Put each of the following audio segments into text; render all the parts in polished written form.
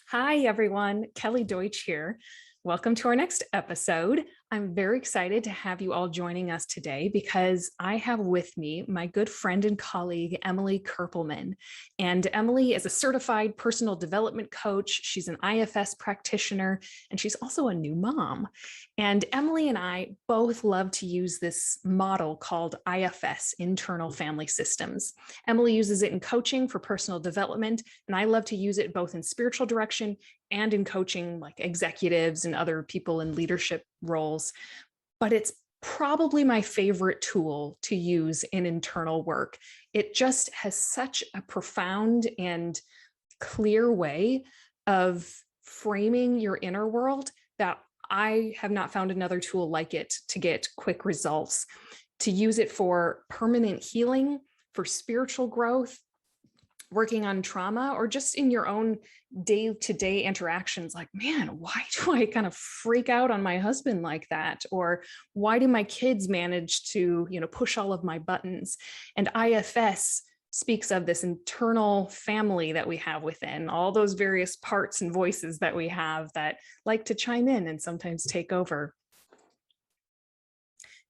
Hi, everyone. Kelly Deutsch here. Welcome to our next episode. I'm very excited to have you all joining us today because I have with me my good friend and colleague, Emily Kerpelman. And Emily is a certified personal development coach. She's an IFS practitioner, and she's also a new mom. And Emily and I both love to use this model called IFS, Internal Family Systems. Emily uses it in coaching for personal development, and I love to use it both in spiritual direction and in coaching like executives and other people in leadership roles. But it's probably my favorite tool to use in internal work. It just has such a profound and clear way of framing your inner world that I have not found another tool like it to get quick results. To use it for permanent healing, for spiritual growth, working on trauma, or just in your own day-to-day interactions, like, man, why do I kind of freak out on my husband like that? Or why do my kids manage to, push all of my buttons? And IFS speaks of this internal family that we have within, all those various parts and voices that we have that like to chime in and sometimes take over.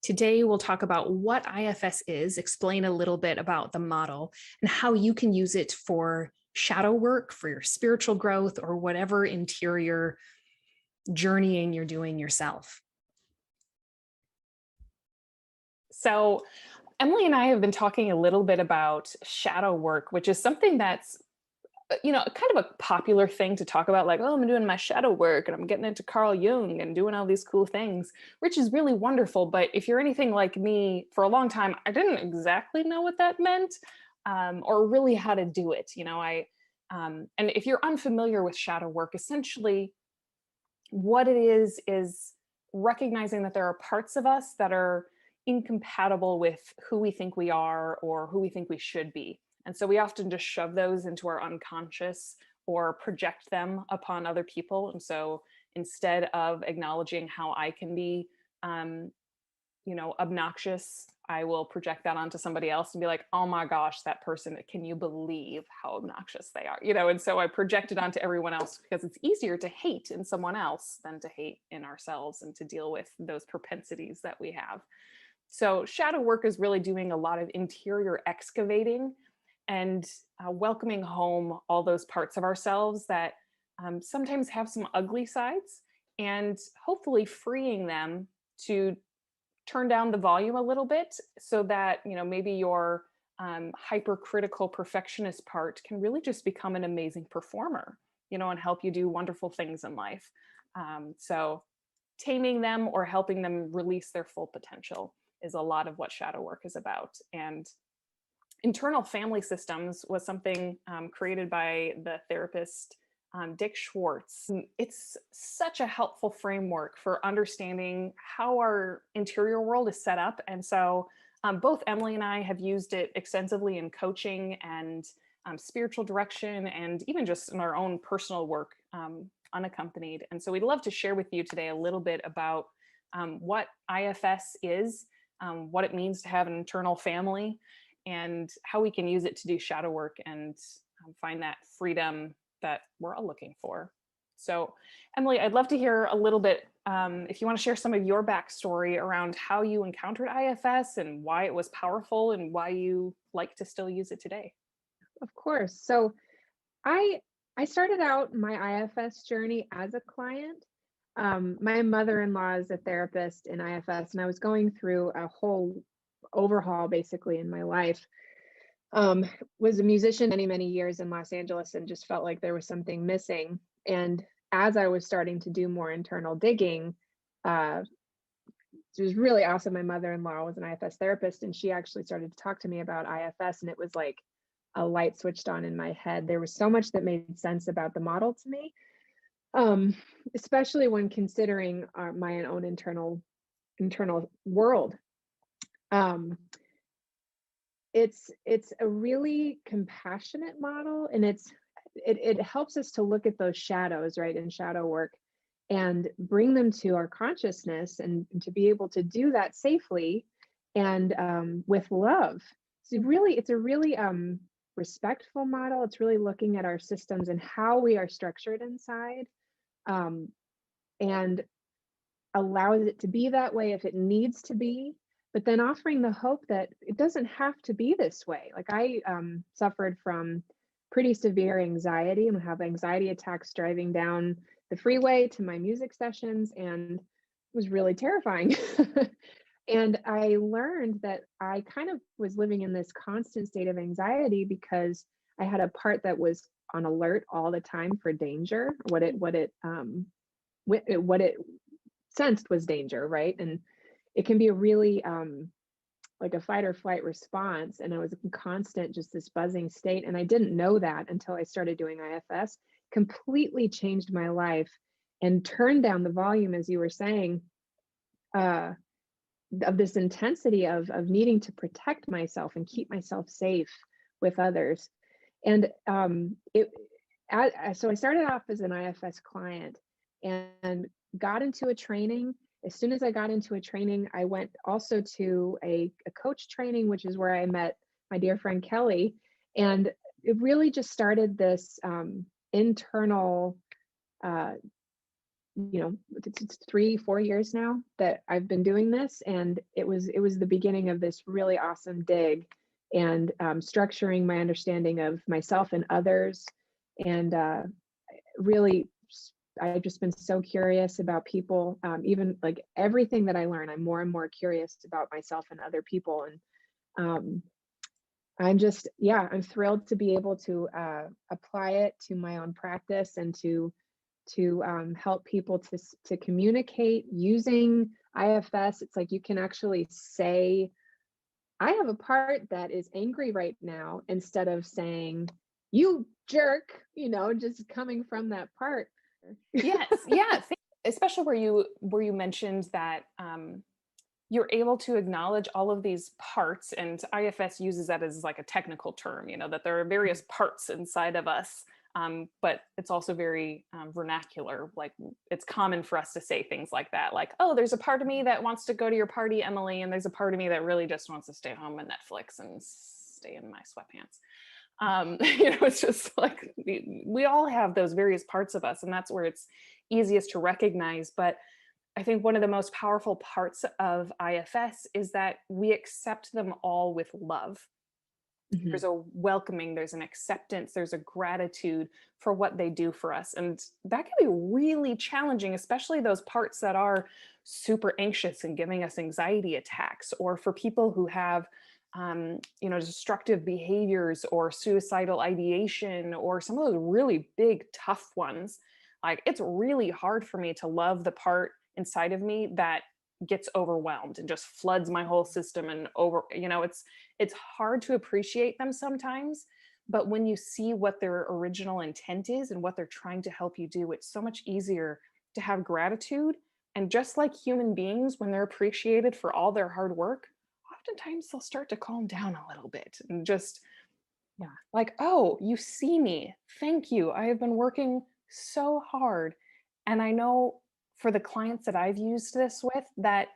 Today, we'll talk about what IFS is, explain a little bit about the model, and how you can use it for shadow work, for your spiritual growth, or whatever interior journeying you're doing yourself. So, Emily and I have been talking a little bit about shadow work, which is something that's kind of a popular thing to talk about, like, oh, I'm doing my shadow work and I'm getting into Carl Jung and doing all these cool things, which is really wonderful. But if you're anything like me, for a long time, I didn't exactly know what that meant or really how to do it. And if you're unfamiliar with shadow work, essentially what it is recognizing that there are parts of us that are incompatible with who we think we are or who we think we should be. And so we often just shove those into our unconscious or project them upon other people. And so instead of acknowledging how I can be, obnoxious, I will project that onto somebody else and be like, oh my gosh, that person, can you believe how obnoxious they are? And so I project it onto everyone else because it's easier to hate in someone else than to hate in ourselves and to deal with those propensities that we have. So shadow work is really doing a lot of interior excavating and welcoming home all those parts of ourselves that sometimes have some ugly sides, and hopefully freeing them to turn down the volume a little bit so that maybe your hypercritical perfectionist part can really just become an amazing performer, and help you do wonderful things in life. So taming them or helping them release their full potential is a lot of what shadow work is about. And internal family systems was something created by the therapist Dick Schwartz. It's such a helpful framework for understanding how our interior world is set up. And so both Emily and I have used it extensively in coaching and spiritual direction, and even just in our own personal work unaccompanied. And so we'd love to share with you today a little bit about what IFS is, what it means to have an internal family, and how we can use it to do shadow work and find that freedom that we're all looking for. So, Emily, I'd love to hear a little bit, if you want to share some of your backstory around how you encountered IFS and why it was powerful and why you like to still use it today. Of course. So I started out my IFS journey as a client. My mother-in-law is a therapist in IFS, and I was going through a whole overhaul basically in my life. Was a musician many years in Los Angeles and just felt like there was something missing. And as I was starting to do more internal digging, it was really awesome. My mother-in-law was an IFS therapist, and she actually started to talk to me about IFS, and it was like a light switched on in my head. There was so much that made sense about the model to me, especially when considering my own internal world. It's a really compassionate model, and it helps us to look at those shadows, right, in shadow work, and bring them to our consciousness, and to be able to do that safely and with love. So really, it's a really respectful model. It's really looking at our systems and how we are structured inside, um, and allows it to be that way if it needs to be, but then offering the hope that it doesn't have to be this way. Like I suffered from pretty severe anxiety and have anxiety attacks driving down the freeway to my music sessions, and it was really terrifying. And I learned that I kind of was living in this constant state of anxiety because I had a part that was on alert all the time for danger, what it sensed was danger, right? And it can be a really like a fight or flight response. And I was in constant, just this buzzing state. And I didn't know that until I started doing IFS. Completely changed my life and turned down the volume, as you were saying, uh, of this intensity of needing to protect myself and keep myself safe with others. And so I started off as an IFS client and got into a training. As soon as I got into a training, I went also to a coach training, which is where I met my dear friend Kelly. And it really just started this internal, it's 3-4 years now that I've been doing this. And it was the beginning of this really awesome dig and structuring my understanding of myself and others. And really, I've just been so curious about people. Even like everything that I learn, I'm more and more curious about myself and other people. And I'm thrilled to be able to apply it to my own practice and to help people to communicate using IFS. It's like you can actually say, I have a part that is angry right now, instead of saying, you jerk, just coming from that part. Yes, yeah, especially where you mentioned that you're able to acknowledge all of these parts, and IFS uses that as like a technical term, that there are various parts inside of us, but it's also very vernacular. Like it's common for us to say things like that, like, oh, there's a part of me that wants to go to your party, Emily, and there's a part of me that really just wants to stay home and Netflix and stay in my sweatpants. It's just like we all have those various parts of us, and that's where it's easiest to recognize. But I think one of the most powerful parts of IFS is that we accept them all with love. Mm-hmm. There's a welcoming, there's an acceptance, there's a gratitude for what they do for us. And that can be really challenging, especially those parts that are super anxious and giving us anxiety attacks, or for people who have destructive behaviors or suicidal ideation, or some of those really big, tough ones. Like it's really hard for me to love the part inside of me that gets overwhelmed and just floods my whole system and it's hard to appreciate them sometimes. But when you see what their original intent is and what they're trying to help you do, it's so much easier to have gratitude. And just like human beings, when they're appreciated for all their hard work, oftentimes they'll start to calm down a little bit and just, yeah, like, oh, you see me. Thank you. I have been working so hard. And I know for the clients that I've used this with, that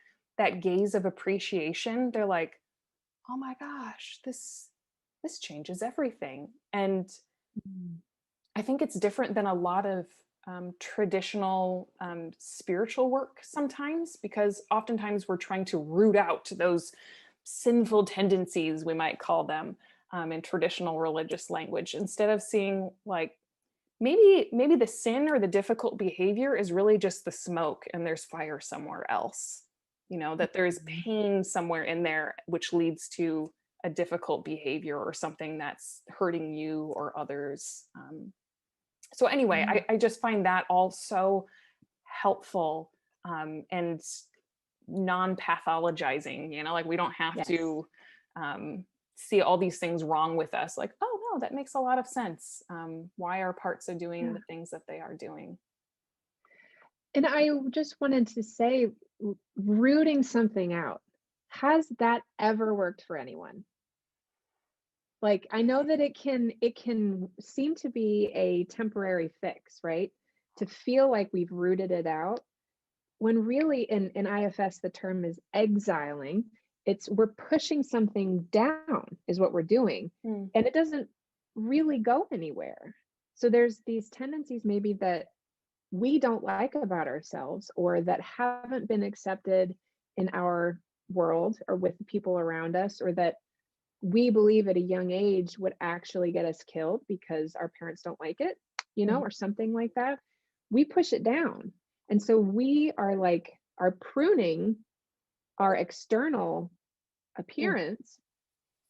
gaze of appreciation, they're like, oh my gosh, this changes everything. And I think it's different than a lot of traditional spiritual work sometimes, because oftentimes we're trying to root out those sinful tendencies, we might call them, in traditional religious language, instead of seeing like maybe the sin or the difficult behavior is really just the smoke and there's fire somewhere else, that there's pain somewhere in there which leads to a difficult behavior or something that's hurting you or others. So anyway, I just find that all so helpful, and non-pathologizing, like we don't have to see all these things wrong with us. Like, oh no, that makes a lot of sense. Why our parts are doing the things that they are doing. And I just wanted to say, rooting something out, has that ever worked for anyone? Like, I know that it can seem to be a temporary fix, right? To feel like we've rooted it out, when really in IFS, the term is exiling. We're pushing something down is what we're doing. And it doesn't really go anywhere. So there's these tendencies maybe that we don't like about ourselves or that haven't been accepted in our world or with the people around us, or that we believe at a young age would actually get us killed because our parents don't like it, Mhm. or something like that. We push it down. And so we are pruning our external Mm. appearance,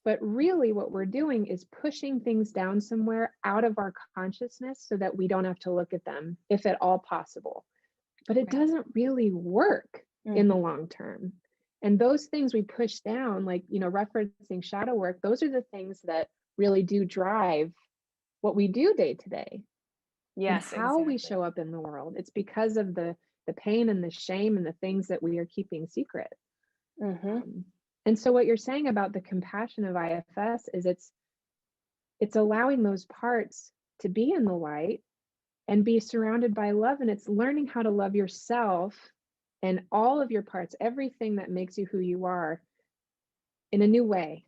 but really what we're doing is pushing things down somewhere out of our consciousness so that we don't have to look at them, if at all possible. But it Right. doesn't really work in the Mhm. long term. And those things we push down, like, referencing shadow work, those are the things that really do drive what we do day to day and Yes, how we exactly. show up in the world. It's because of the pain and the shame and the things that we are keeping secret. Mhm. Um, and so what you're saying about the compassion of IFS is it's allowing those parts to be in the light and be surrounded by love, and it's learning how to love yourself and all of your parts, everything that makes you who you are, in a new way.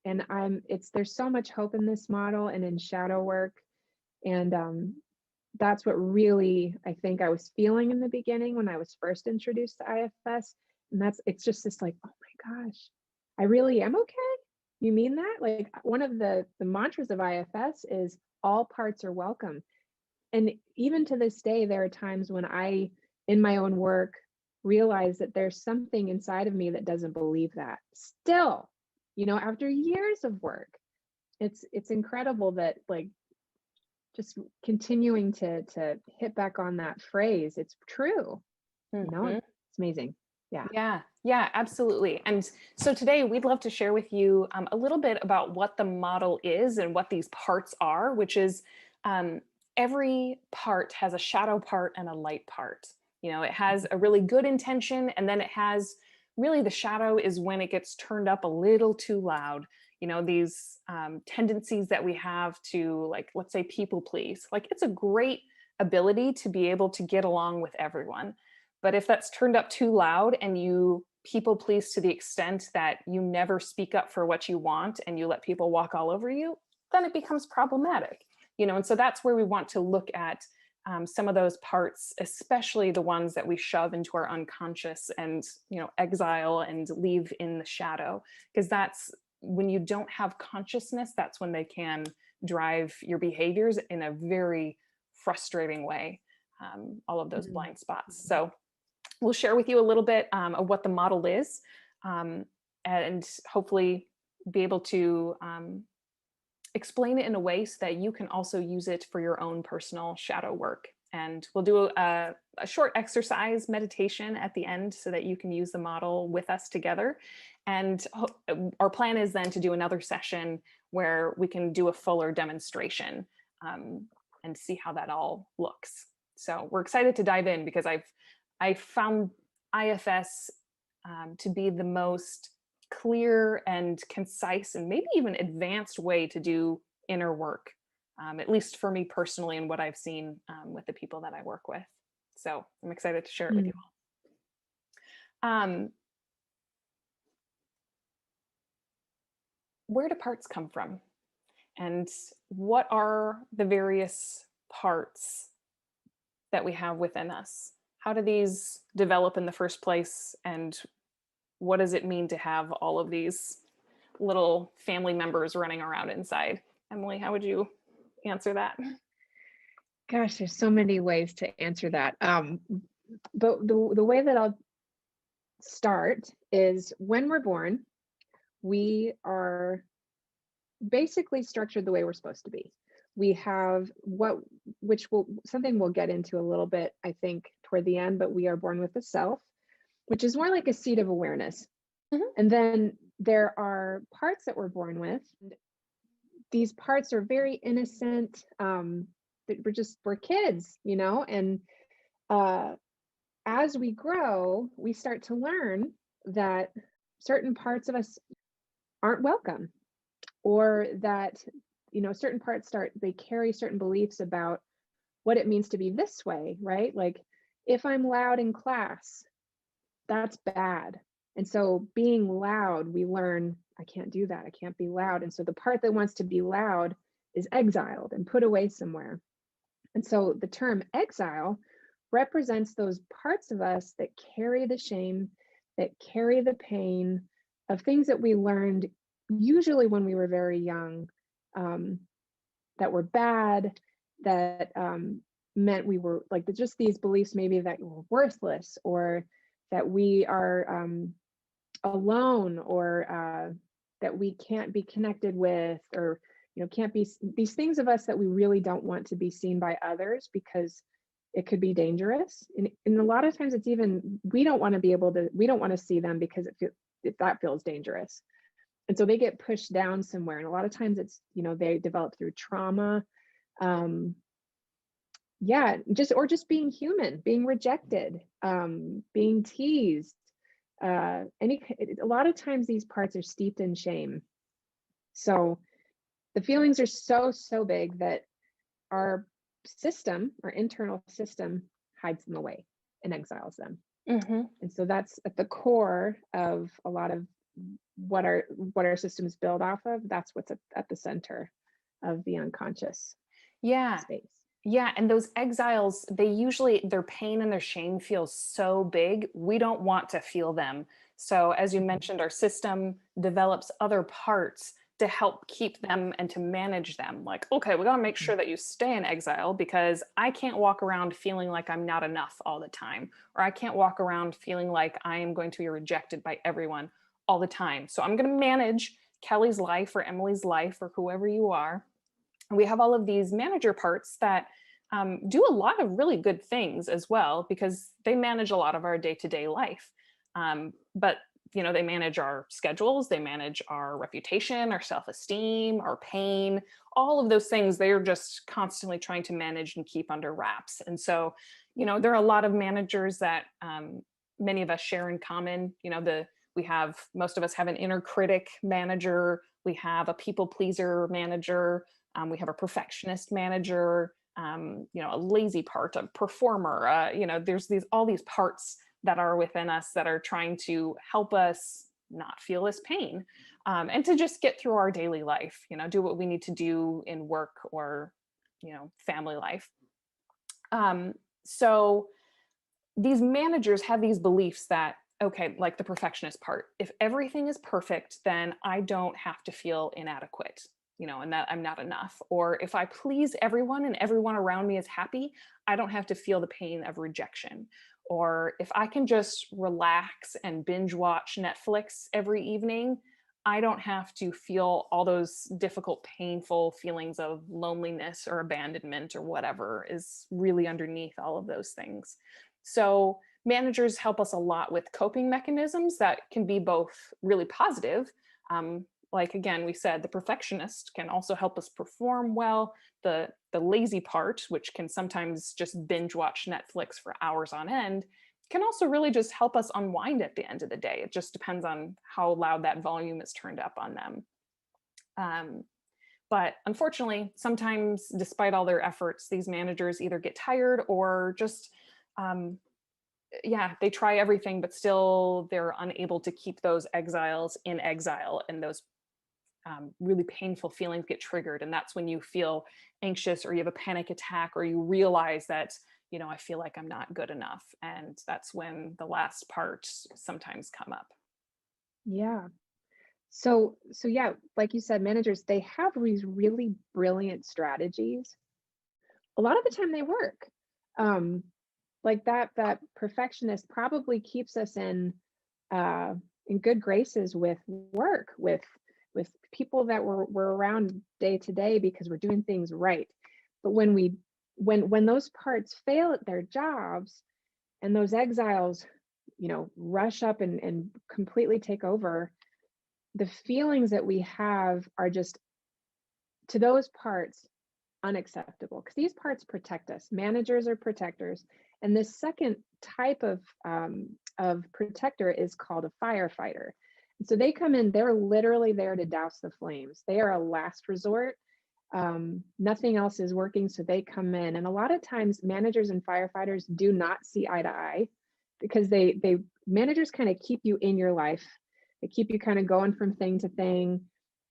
And there's so much hope in this model and in shadow work. And that's what really I think I was feeling in the beginning when I was first introduced to IFS. And it's just this like, oh my gosh, I really am okay. You mean that? Like, one of the mantras of IFS is all parts are welcome. And even to this day, there are times when I, in my own work, realize that there's something inside of me that doesn't believe that. Still, after years of work, it's incredible that, like, just continuing to hit back on that phrase. It's true. Mhm. It's amazing. Yeah. Yeah, yeah, absolutely. And so today we'd love to share with you a little bit about what the model is and what these parts are, which is um, every part has a shadow part and a light part. It has a really good intention, and then it has really the shadow is when it gets turned up a little too loud. These tendencies that we have to, like, let's say, people please. Like, it's a great ability to be able to get along with everyone, but if that's turned up too loud and you people please to the extent that you never speak up for what you want and you let people walk all over you, then it becomes problematic. And so that's where we want to look at some of those parts, especially the ones that we shove into our unconscious and exile and leave in the shadow, because that's when you don't have consciousness. That's when they can drive your behaviors in a very frustrating way. All of those Mhm. blind spots. So we'll share with you a little bit of what the model is, um, and hopefully be able to explain it in a way so that you can also use it for your own personal shadow work. And we'll do a short exercise meditation at the end so that you can use the model with us together. And our plan is then to do another session where we can do a fuller demonstration, um, and see how that all looks. So we're excited to dive in because I found IFS to be the most clear and concise and maybe even advanced way to do inner work, at least for me personally and what I've seen with the people that I work with. So I'm excited to share it with you Mm. all. Where do parts come from? And what are the various parts that we have within us? How do these develop in the first place? And what does it mean to have all of these little family members running around inside? Emily, how would you answer that? Gosh, there's so many ways to answer that. But the way that I'll start is, when we're born, we are basically structured the way we're supposed to be. We have which will something we'll get into a little bit, I think, toward the end, but we are born with the self, which is more like a seat of awareness. Mhm. And then there are parts that we're born with. These parts are very innocent. That we're kids, and uh, as we grow, we start to learn that certain parts of us aren't welcome, or that certain parts they carry certain beliefs about what it means to be this way, right? Like, if I'm loud in class, that's bad. And so being loud, we learn I can't do that. I can't be loud. And so the part that wants to be loud is exiled and put away somewhere. And so the term exile represents those parts of us that carry the shame, that carry the pain of things that we learned usually when we were very young, that were bad, that meant we were like just these beliefs maybe that we're worthless, or that we are alone, or that we can't be connected with, or can't be, these things of us that we really don't want to be seen by others because it could be dangerous. And a lot of times it's even, we don't want to see them because that feels dangerous. And so they get pushed down somewhere. And a lot of times it's, they develop through trauma. Just being human, being rejected, being teased. A lot of times these parts are steeped in shame. So the feelings are so big that our internal system hides them away and exiles them. Mm-hmm. And so that's at the core of a lot of what our systems build off of. That's what's at the center of the unconscious space. Yeah, and those exiles, their pain and their shame feels so big, we don't want to feel them. So as you mentioned, our system develops other parts to help keep them and to manage them. Like, okay, we got to make sure that you stay in exile, because I can't walk around feeling like I'm not enough all the time, or I can't walk around feeling like I am going to be rejected by everyone all the time. So I'm going to manage Kelly's life or Emily's life or whoever you are. And we have all of these manager parts that do a lot of really good things as well, because they manage a lot of our day-to-day life. But they manage our schedules, they manage our reputation, our self-esteem, our pain, all of those things. They're just constantly trying to manage and keep under wraps. And so, there are a lot of managers that many of us share in common. Most of us have an inner critic manager. We have a people pleaser manager. We have a perfectionist manager, a lazy part, a performer. There's all these parts that are within us that are trying to help us not feel this pain, and to just get through our daily life, do what we need to do in work or, family life. So these managers have these beliefs that, okay, like the perfectionist part, if everything is perfect, then I don't have to feel inadequate, and that I'm not enough. Or if I please everyone and everyone around me is happy, I don't have to feel the pain of rejection. Or if I can just relax and binge watch Netflix every evening, I don't have to feel all those difficult, painful feelings of loneliness or abandonment or whatever is really underneath all of those things. So managers help us a lot with coping mechanisms that can be both really positive. Like, again, we said the perfectionist can also help us perform well. The lazy part, which can sometimes just binge watch Netflix for hours on end, can also really just help us unwind at the end of the day. It just depends on how loud that volume is turned up on them. But unfortunately, sometimes, despite all their efforts, these managers either get tired or just, they try everything, but still they're unable to keep those exiles in exile, and those really painful feelings get triggered. And that's when you feel anxious, or you have a panic attack, or you realize that, I feel like I'm not good enough. And that's when the last parts sometimes come up. Yeah. So yeah, like you said, managers, they have these really brilliant strategies. A lot of the time they work. Like that perfectionist probably keeps us in good graces with work, with people that we're around day to day because we're doing things right. But when those parts fail at their jobs, and those exiles, rush up and completely take over, the feelings that we have are just, to those parts, unacceptable, because these parts protect us. Managers are protectors. And this second type of protector is called a firefighter. And so they come in, they're literally there to douse the flames. They are a last resort. Nothing else is working, so they come in. And a lot of times managers and firefighters do not see eye to eye, because managers kind of keep you in your life. They keep you kind of going from thing to thing,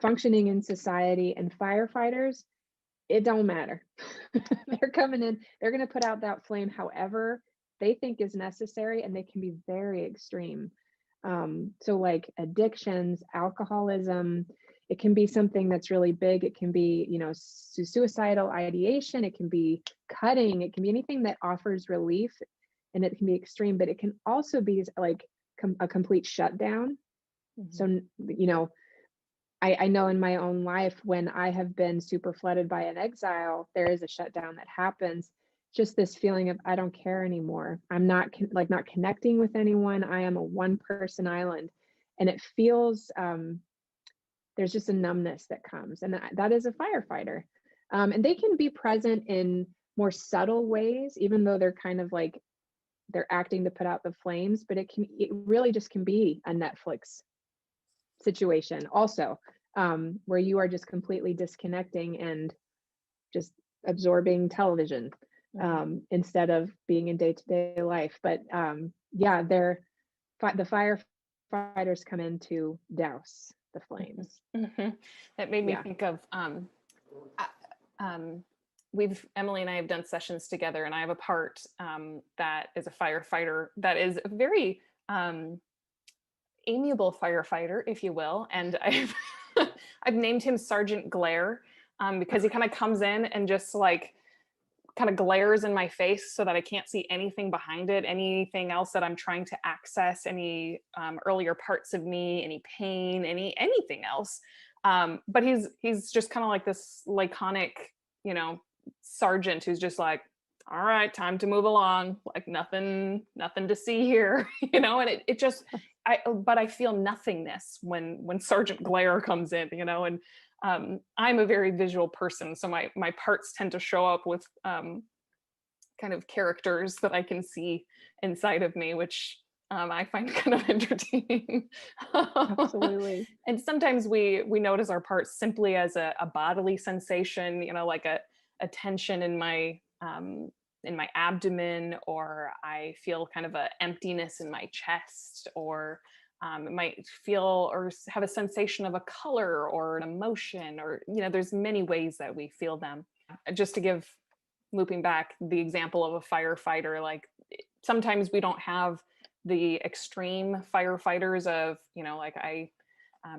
functioning in society. And firefighters, it don't matter. They're coming in, they're going to put out that flame however they think is necessary, and they can be very extreme. So like addictions, alcoholism, it can be something that's really big. It can be, suicidal ideation. It can be cutting. It can be anything that offers relief, and it can be extreme, but it can also be like a complete shutdown. So, I know in my own life, when I have been super flooded by an exile, there is a shutdown that happens. Just this feeling of, I don't care anymore. I'm not not connecting with anyone. I am a one person island. And it feels, there's just a numbness that comes, and that is a firefighter. And they can be present in more subtle ways, even though they're kind of like, they're acting to put out the flames, but it really just can be a Netflix situation also, where you are just completely disconnecting and just absorbing television, instead of being in day-to-day life. But yeah, the firefighters come in to douse the flames. That made me think of Emily and I have done sessions together, and I have a part that is a firefighter that is a very amiable firefighter, if you will, and I've named him Sgt Glare, because he kind of comes in and just like kind of glares in my face so that I can't see anything behind it, anything else that I'm trying to access, any earlier parts of me, any pain, anything else. But he's just kind of like this laconic, sergeant who's just like, all right, time to move along, like nothing to see here, and it just, but I feel nothingness when Sgt Glare comes in, and I'm a very visual person, so my parts tend to show up with kind of characters that I can see inside of me, which I find kind of entertaining. Absolutely. And sometimes we notice our parts simply as a bodily sensation, like a tension in my abdomen, or I feel kind of a emptiness in my chest, or it might feel or have a sensation of a color or an emotion, or there's many ways that we feel them. Just to give, looping back, the example of a firefighter, like sometimes we don't have the extreme firefighters of, like I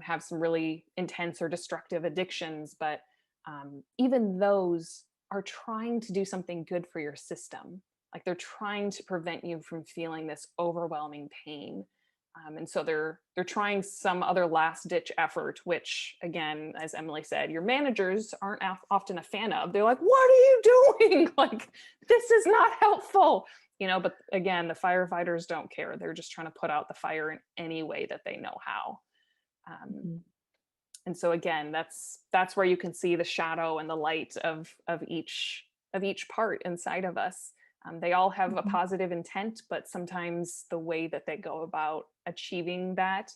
have some really intense or destructive addictions, but even those are trying to do something good for your system. Like they're trying to prevent you from feeling this overwhelming pain. And so they're trying some other last ditch effort, which again, as Emily said, your managers aren't often a fan of. They're like, what are you doing? Like, this is not helpful. But again, the firefighters don't care. They're just trying to put out the fire in any way that they know how. And so again, that's where you can see the shadow and the light of each part inside of us. They all have a positive intent, but sometimes the way that they go about achieving that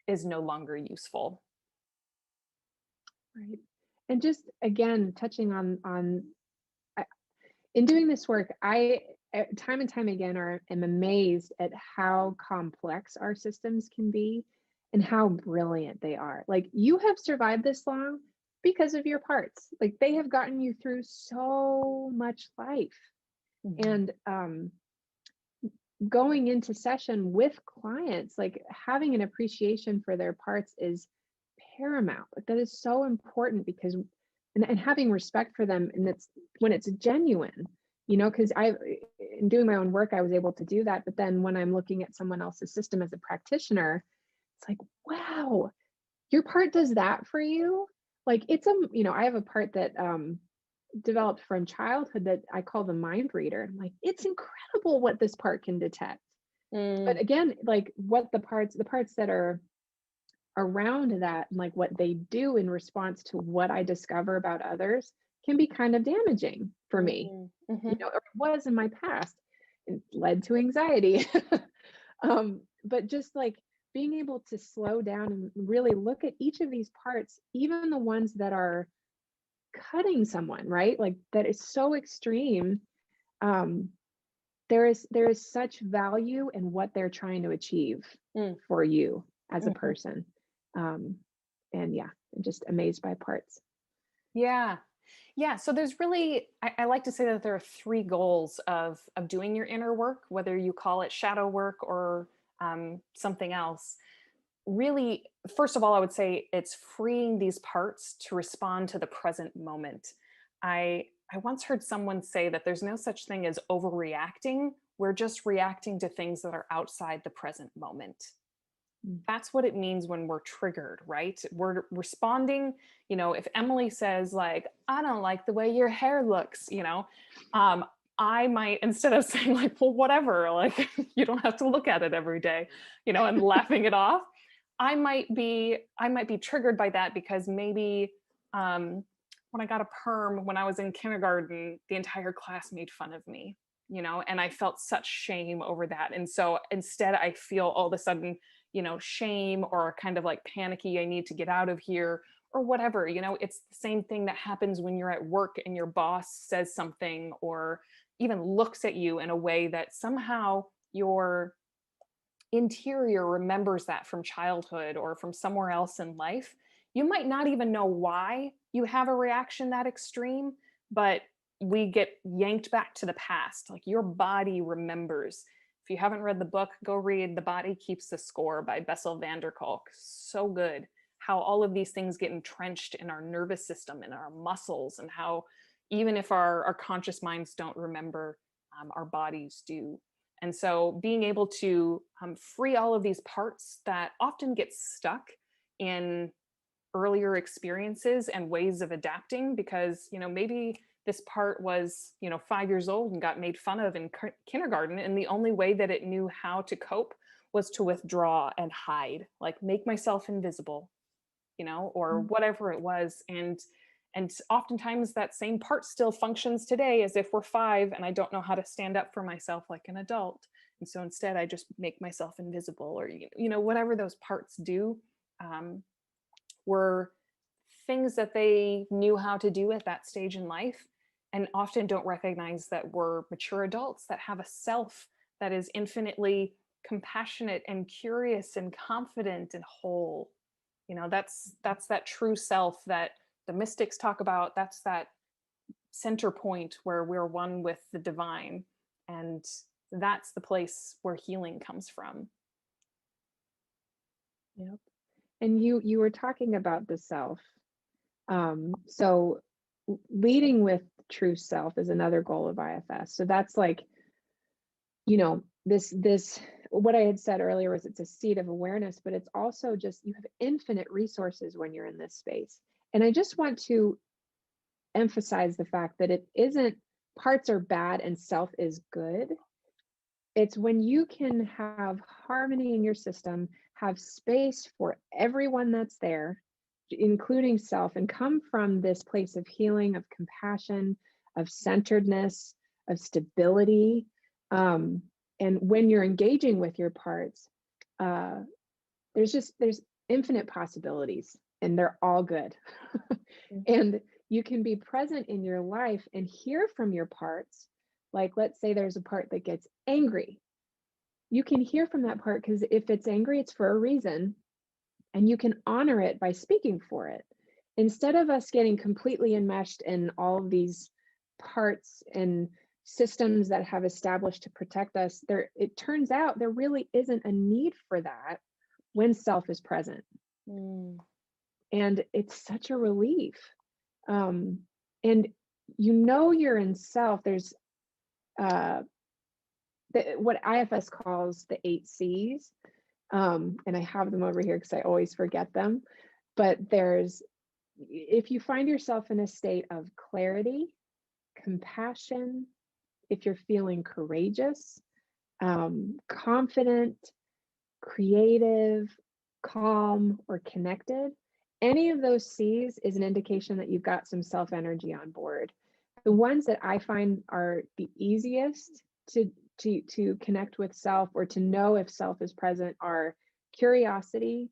is no longer useful. Right. And just again, touching on in doing this work, I time and time again am amazed at how complex our systems can be and how brilliant they are. Like, you have survived this long because of your parts. Like, they have gotten you through so much life. And going into session with clients, like having an appreciation for their parts is paramount. Like, that is so important, because and having respect for them, and it's when it's genuine, because in doing my own work, I was able to do that. But then when I'm looking at someone else's system as a practitioner, it's like, wow, your part does that for you. Like, it's I have a part that developed from childhood that I call the mind reader. I'm like, it's incredible what this part can detect. But again, like, what the parts that are around that, and like what they do in response to what I discover about others, can be kind of damaging for me. Or it was in my past. It led to anxiety. But just like being able to slow down and really look at each of these parts, even the ones that are cutting someone, right? Like, that is so extreme. There is such value in what they're trying to achieve for you as a person. And yeah, I'm just amazed by parts. Yeah. Yeah. So there's really, I like to say that there are three goals of doing your inner work, whether you call it shadow work or something else. Really, first of all, I would say it's freeing these parts to respond to the present moment. I once heard someone say that there's no such thing as overreacting. We're just reacting to things that are outside the present moment. Mm. That's what it means when we're triggered, right? We're responding, if Emily says like, I don't like the way your hair looks, um, I might, instead of saying like, well, whatever, like you don't have to look at it every day, and laughing it off, I might be triggered by that because maybe when I got a perm when I was in kindergarten, the entire class made fun of me, and I felt such shame over that. And so instead I feel all of a sudden, shame or kind of like panicky, I need to get out of here or whatever. It's the same thing that happens when you're at work and your boss says something or even looks at you in a way that somehow your interior remembers that from childhood or from somewhere else in life. You might not even know why you have a reaction that extreme, but we get yanked back to the past. Like your body remembers. If you haven't read the book, go read The Body Keeps the Score by Bessel van der Kolk. So good. How all of these things get entrenched in our nervous system and our muscles, and how even if our conscious minds don't remember, our bodies do. And so being able to free all of these parts that often get stuck in earlier experiences and ways of adapting, because, maybe this part was, 5 years old and got made fun of in kindergarten. And the only way that it knew how to cope was to withdraw and hide, like make myself invisible, or Mm. whatever it was. And oftentimes that same part still functions today as if we're five and I don't know how to stand up for myself like an adult. And so instead I just make myself invisible, or whatever those parts do, um, were things that they knew how to do at that stage in life, and often don't recognize that we're mature adults that have a self that is infinitely compassionate and curious and confident and whole. That's that true self that the mystics talk about. That's that center point where we're one with the divine, and that's the place where healing comes from. Yep. And you were talking about the self. So leading with true self is another goal of IFS. So that's like, this what I had said earlier was it's a seat of awareness, but it's also just you have infinite resources when you're in this space. And I just want to emphasize the fact that it isn't parts are bad and self is good. It's when you can have harmony in your system, have space for everyone that's there, including self, and come from this place of healing, of compassion, of centeredness, of stability. And when you're engaging with your parts, uh, there's infinite possibilities, and they're all good. And you can be present in your life and hear from your parts. Like, let's say there's a part that gets angry. You can hear from that part because if it's angry, it's for a reason, and you can honor it by speaking for it. Instead of us getting completely enmeshed in all of these parts and systems that have established to protect us, it turns out there really isn't a need for that when self is present. Mm. And it's such a relief. And you're in self. There's what IFS calls the 8 C's. And I have them over here because I always forget them. But if you find yourself in a state of clarity, compassion, if you're feeling courageous, confident, creative, calm, or connected, any of those C's is an indication that you've got some self energy on board. The ones that I find are the easiest to connect with self, or to know if self is present, are curiosity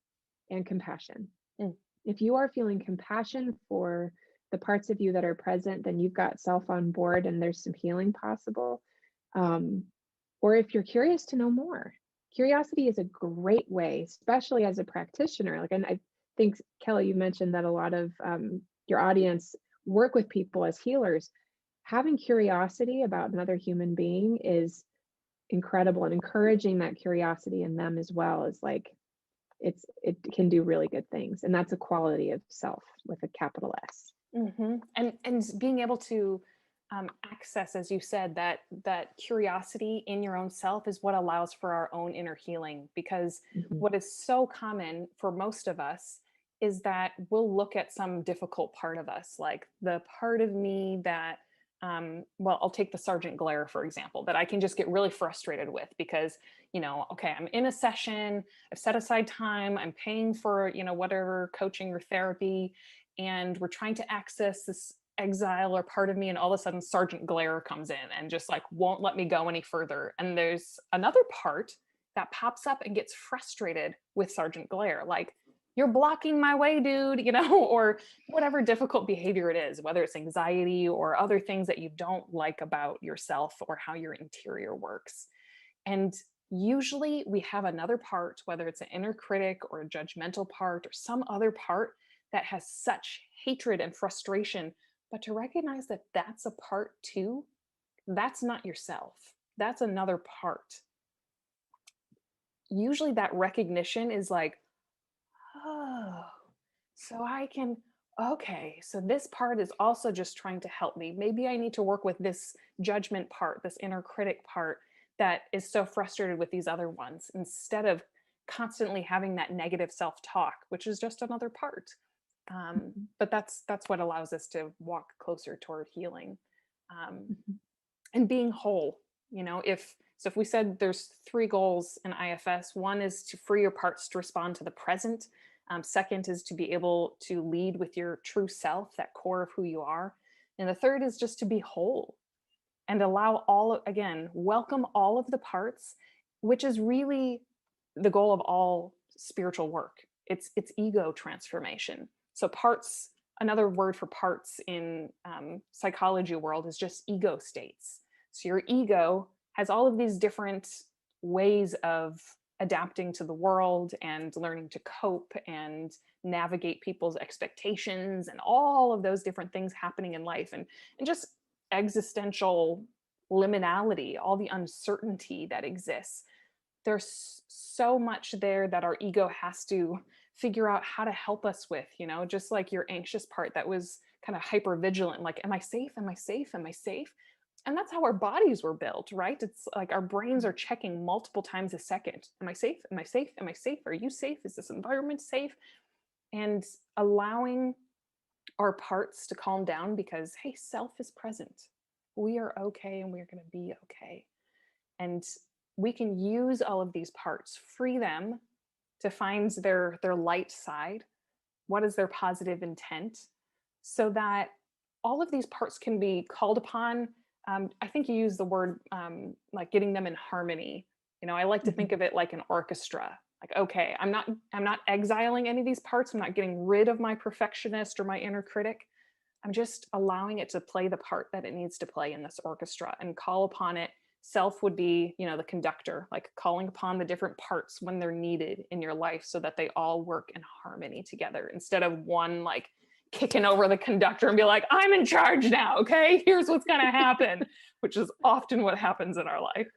and compassion. Mm. If you are feeling compassion for the parts of you that are present, then you've got self on board and there's some healing possible. Or if you're curious to know more, curiosity is a great way, especially as a practitioner. Like, and I think, Kelly, you mentioned that a lot of your audience work with people as healers, having curiosity about another human being is incredible, and encouraging that curiosity in them as well is like, it can do really good things. And that's a quality of self with a capital S. And being able to access, as you said, that curiosity in your own self is what allows for our own inner healing. Because Mhm. what is so common for most of us is that we'll look at some difficult part of us, like the part of me that, well, I'll take the Sgt Glare, for example, that I can just get really frustrated with because, okay, I'm in a session, I've set aside time, I'm paying for, whatever coaching or therapy, and we're trying to access this exile or part of me, and all of a sudden Sgt Glare comes in and just like won't let me go any further. And there's another part that pops up and gets frustrated with Sgt Glare, like, you're blocking my way, dude, or whatever difficult behavior it is, whether it's anxiety or other things that you don't like about yourself or how your interior works. And usually we have another part, whether it's an inner critic or a judgmental part or some other part that has such hatred and frustration. But to recognize that that's a part too, that's not yourself. That's another part. Usually that recognition is like, oh, so I can, okay, so this part is also just trying to help me. Maybe I need to work with this judgment part, this inner critic part that is so frustrated with these other ones, instead of constantly having that negative self-talk, which is just another part. But that's what allows us to walk closer toward healing, Mhm. and being whole. If we said there's 3 goals in IFS, one is to free your parts to respond to the present. Second is to be able to lead with your true self, that core of who you are. And the third is just to be whole and allow again, welcome all of the parts, which is really the goal of all spiritual work. It's ego transformation. So parts, another word for parts in psychology world is just ego states. So your ego has all of these different ways of adapting to the world and learning to cope and navigate people's expectations and all of those different things happening in life, and just existential liminality, all the uncertainty that exists. There's so much there that our ego has to figure out how to help us with, just like your anxious part that was kind of hyper vigilant, like, am I safe? Am I safe? Am I safe? And that's how our bodies were built, right? It's like our brains are checking multiple times a second. Am I safe? Am I safe? Am I safe? Are you safe? Is this environment safe? And allowing our parts to calm down because, hey, self is present. We are okay and we're going to be okay. And we can use all of these parts, free them to find their light side. What is their positive intent? So that all of these parts can be called upon. I think you use the word like getting them in harmony. I like to think Mhm. of it like an orchestra. Like, okay, I'm not exiling any of these parts. I'm not getting rid of my perfectionist or my inner critic. I'm just allowing it to play the part that it needs to play in this orchestra and call upon it. Self would be, the conductor, like calling upon the different parts when they're needed in your life so that they all work in harmony together, instead of one like kicking over the conductor and be like, I'm in charge now. Okay, here's what's going to happen, which is often what happens in our life,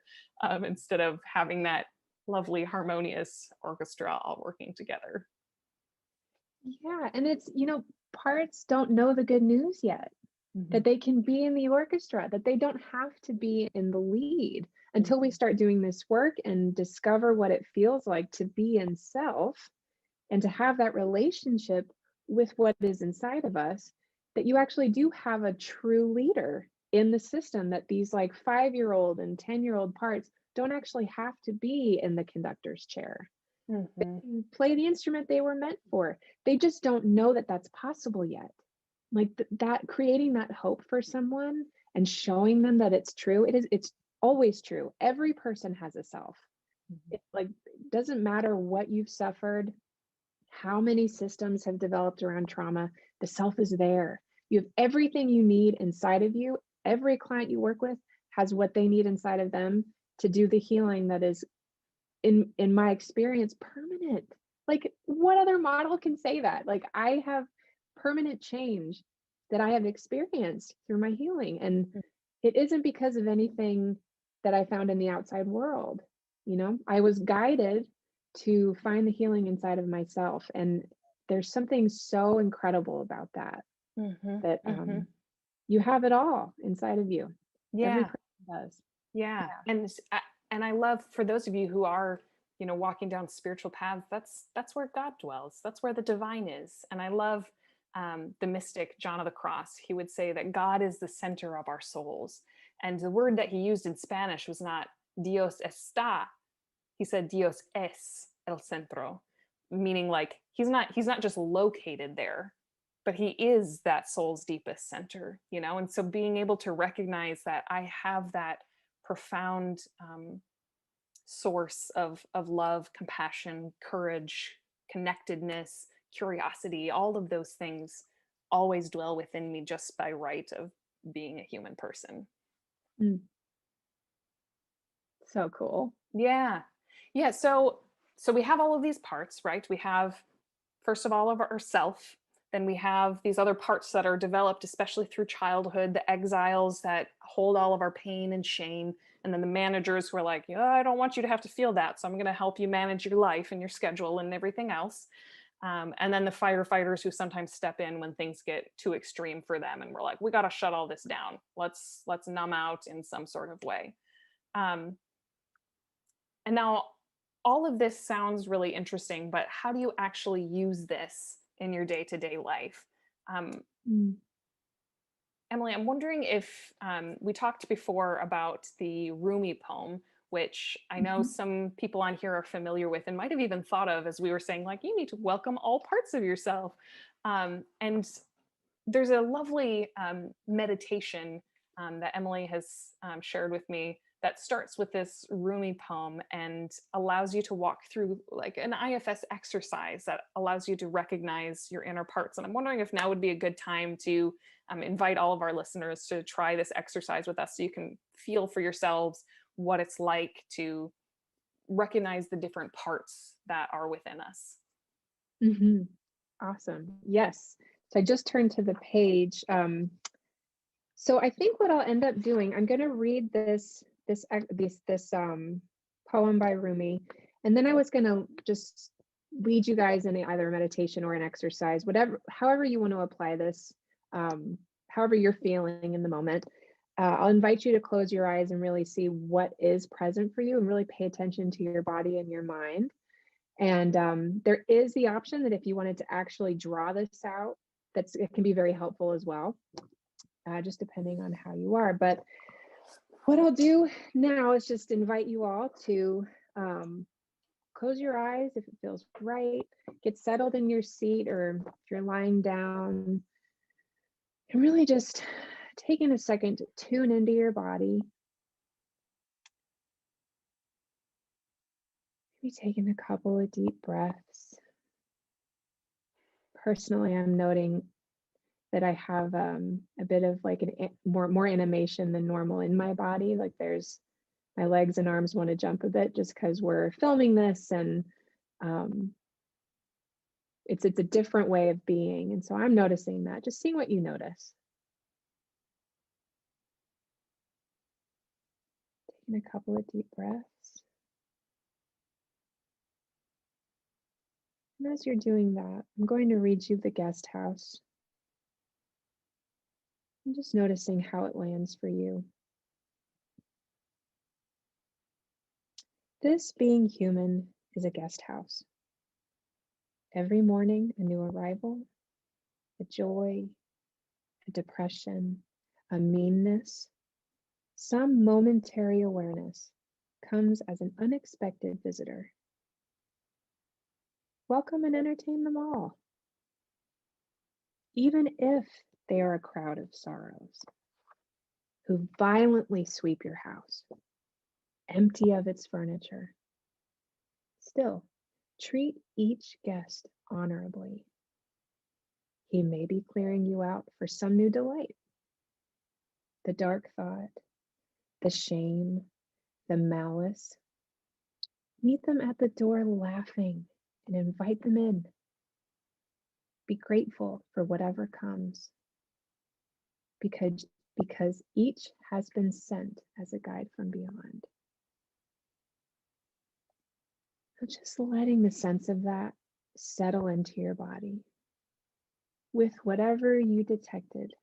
instead of having that lovely harmonious orchestra all working together. Yeah, and it's, parts don't know the good news yet, Mhm. that they can be in the orchestra, that they don't have to be in the lead until we Mhm. start doing this work and discover what it feels like to be in self and to have that relationship with what is inside of us, that you actually do have a true leader in the system, that these like 5-year-old and 10-year-old parts don't actually have to be in the conductor's chair. They Mhm. can play the instrument they were meant for. They just don't know that that's possible yet. Like that, creating that hope for someone and showing them that it's true. It's always true. Every person has a self. Mhm. It like it doesn't matter what you've suffered, how many systems have developed around trauma, the self is there. You have everything you need inside of you. Every client you work with has what they need inside of them to do the healing that is, in my experience, permanent. Like, what other model can say that? Like, I have permanent change that I have experienced through my healing. And Mm. it isn't because of anything that I found in the outside world. You know, I was guided to find the healing inside of myself. And there's something so incredible about that, Mhm. that Mhm. you have it all inside of you. Every Yeah. person does. Yeah. Yeah. And I love, for those of you who are, walking down spiritual paths, that's where God dwells. That's where the divine is. And I love the mystic John of the Cross. He would say that God is the center of our souls. And the word that he used in Spanish was not Dios está. He said Dios es el centro, meaning like he's not just located there, but he is that soul's deepest center, And so being able to recognize that I have that profound source of love, compassion, courage, connectedness, curiosity, all of those things always dwell within me just by right of being a human person. Mm, so cool. Yeah. Yeah. So we have all of these parts, right? We have, first of all, of ourself. Then we have these other parts that are developed, especially through childhood, the exiles that hold all of our pain and shame. And then the managers who are like, yeah, I don't want you to have to feel that. So I'm going to help you manage your life and your schedule and everything else. And then the firefighters who sometimes step in when things get too extreme for them. And we're like, we got to shut all this down. Let's numb out in some sort of way. Um, and now all of this sounds really interesting, but how do you actually use this in your day-to-day life? Um, Mm, Emily, I'm wondering if we talked before about the Rumi poem, which I know mhm. some people on here are familiar with and might have even thought of as we were saying, like, you need to welcome all parts of yourself. And there's a lovely meditation that Emily has shared with me that starts with this Rumi poem and allows you to walk through like an IFS exercise that allows you to recognize your inner parts. And I'm wondering if now would be a good time to invite all of our listeners to try this exercise with us so you can feel for yourselves what it's like to recognize the different parts that are within us. Mhm. Awesome. Yes. So I just turned to the page. So I think what I'll end up doing, I'm going to read this poem by Rumi, and then I was going to just lead you guys in either a meditation or an exercise, however you want to apply this, however you're feeling in the moment. I'll invite you to close your eyes and really see what is present for you, and really pay attention to your body and your mind. And there is the option that if you wanted to actually draw this out, it can be very helpful as well, just depending on how you are. But what I'll do now is just invite you all to close your eyes if it feels right, get settled in your seat, or if you're lying down, and really just taking a second to tune into your body. Maybe taking a couple of deep breaths. Personally, I'm noting that I have a bit of like more animation than normal in my body. Like my legs and arms want to jump a bit just because we're filming this, and um, it's a different way of being. And so I'm noticing that, just seeing what you notice. Taking a couple of deep breaths. And as you're doing that, I'm going to read you the guest house. I'm just noticing how it lands for you. This being human is a guest house. Every morning, a new arrival, a joy, a depression, a meanness, some momentary awareness comes as an unexpected visitor. Welcome and entertain them all, even if they are a crowd of sorrows who violently sweep your house, empty of its furniture. Still, treat each guest honorably. He may be clearing you out for some new delight. The dark thought, the shame, the malice. Meet them at the door laughing and invite them in. Be grateful for whatever comes. because each has been sent as a guide from beyond. So just letting the sense of that settle into your body with whatever you detected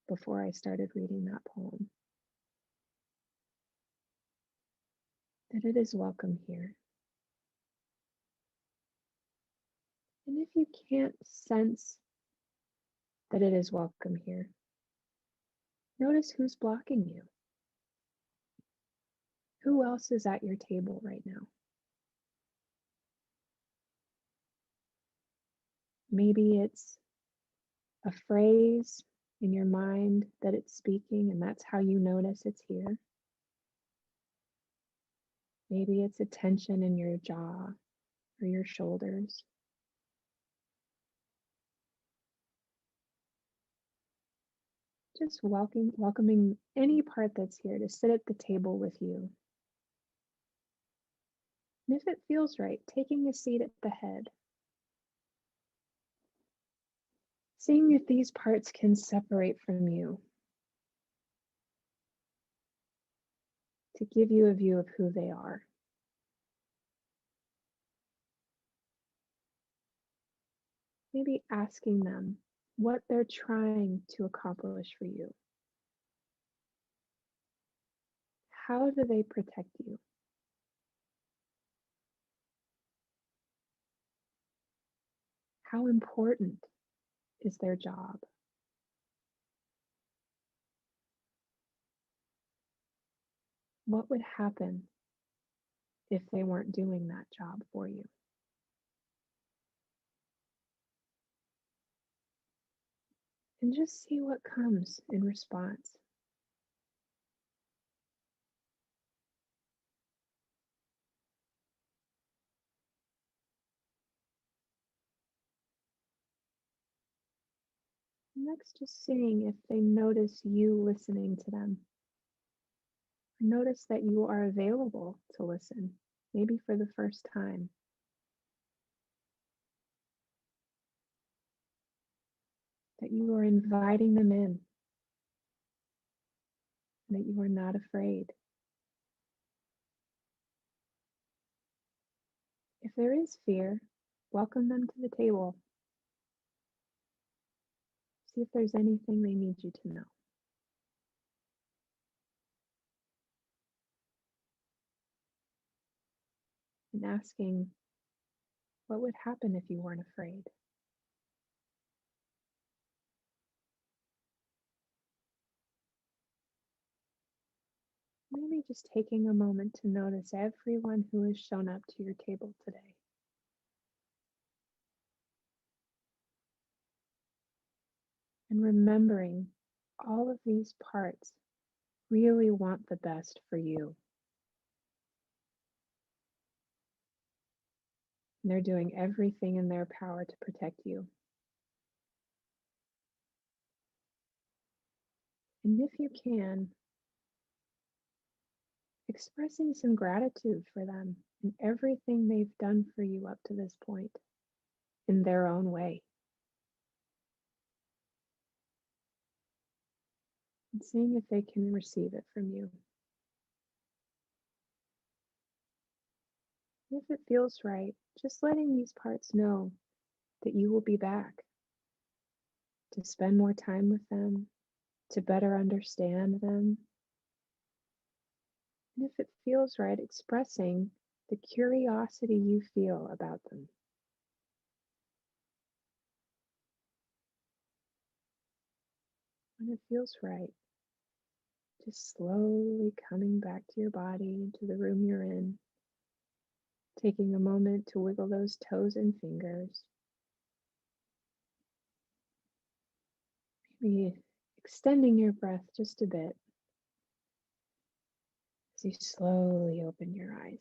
before I started reading that poem. That it is welcome here. And if you can't sense that it is welcome here, notice who's blocking you. Who else is at your table right now? Maybe it's a phrase in your mind that it's speaking, and that's how you notice it's here. Maybe it's a tension in your jaw or your shoulders. Just welcoming any part that's here to sit at the table with you. And if it feels right, taking a seat at the head. Seeing if these parts can separate from you to give you a view of who they are. Maybe asking them what they're trying to accomplish for you. How do they protect you? How important is their job? What would happen if they weren't doing that job for you? And just see what comes in response. Next, just seeing if they notice you listening to them. Notice that you are available to listen, maybe for the first time. That you are inviting them in, and that you are not afraid. If there is fear, welcome them to the table. See if there's anything they need you to know. And asking, what would happen if you weren't afraid? Maybe just taking a moment to notice everyone who has shown up to your table today. And remembering all of these parts really want the best for you. And they're doing everything in their power to protect you. And if you can, expressing some gratitude for them and everything they've done for you up to this point in their own way. And seeing if they can receive it from you. And if it feels right, just letting these parts know that you will be back to spend more time with them, to better understand them. And if it feels right, expressing the curiosity you feel about them. When it feels right, just slowly coming back to your body, to the room you're in, taking a moment to wiggle those toes and fingers. Maybe extending your breath just a bit as you slowly open your eyes.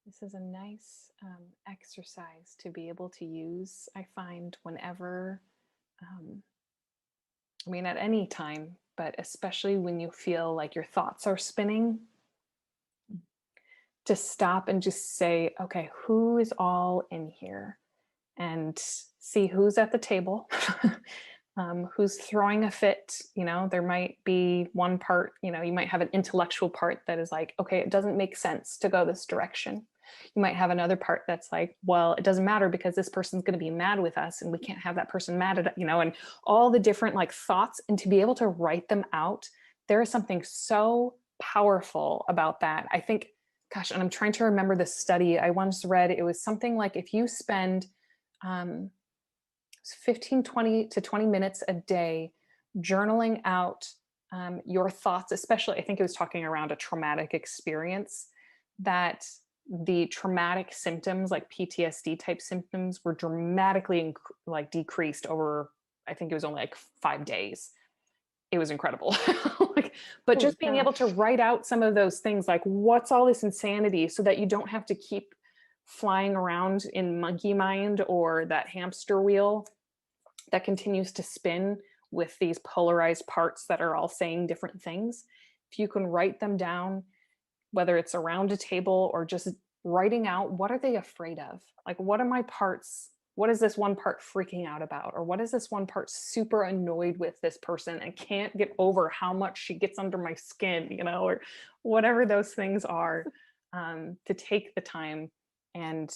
This is a nice exercise to be able to use, I find, whenever I mean, at any time, but especially when you feel like your thoughts are spinning, to stop and just say, okay, who is all in here? And see who's at the table, who's throwing a fit. There might be one part, you might have an intellectual part that is like, okay, it doesn't make sense to go this direction. You might have another part that's like, well, it doesn't matter because this person's going to be mad with us and we can't have that person mad at, and all the different like thoughts, and to be able to write them out. There is something so powerful about that. I think, gosh, and I'm trying to remember the study I once read. It was something like if you spend 15, 20 to 20 minutes a day journaling out your thoughts, especially, I think it was talking around a traumatic experience, that the traumatic symptoms like PTSD type symptoms were dramatically like decreased over, I think it was only like 5 days. It was incredible. But Oh just being able to gosh. write out some of those things, like what's all this insanity, so that you don't have to keep flying around in monkey mind or that hamster wheel that continues to spin with these polarized parts that are all saying different things. If you can write them down, whether it's around a table or just writing out, what are they afraid of? Like, what are my parts? What is this one part freaking out about? Or what is this one part super annoyed with this person and can't get over how much she gets under my skin, or whatever those things are, to take the time and